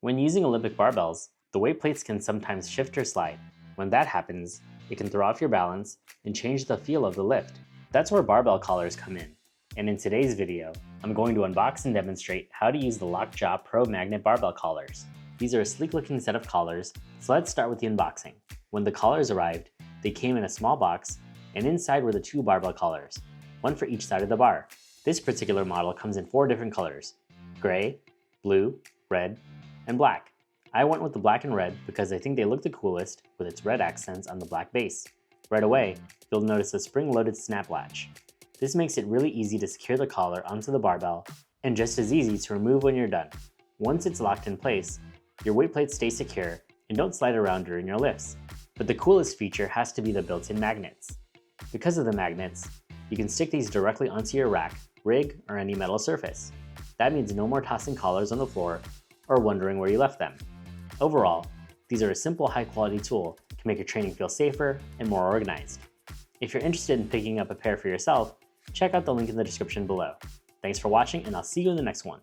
When using Olympic barbells, the weight plates can sometimes shift or slide. When that happens, it can throw off your balance and change the feel of the lift. That's where barbell collars come in. And in today's video, I'm going to unbox and demonstrate how to use the lockjaw Pro Magnet Barbell Collars. These are a sleek looking set of collars, so let's start with the unboxing. When the collars arrived, they came in a small box, and inside were the two barbell collars, one for each side of the bar. This particular model comes in 4 different colors: gray, blue, red, and black. I went with the black and red because I think they look the coolest with its red accents on the black base. Right away, you'll notice a spring-loaded snap latch. This makes it really easy to secure the collar onto the barbell and just as easy to remove when you're done. Once it's locked in place, your weight plates stay secure and don't slide around during your lifts. But the coolest feature has to be the built-in magnets. Because of the magnets, you can stick these directly onto your rack, rig, or any metal surface. That means no more tossing collars on the floor or wondering where you left them. Overall, these are a simple, high-quality tool to make your training feel safer and more organized. If you're interested in picking up a pair for yourself, check out the link in the description below. Thanks for watching, and I'll see you in the next one.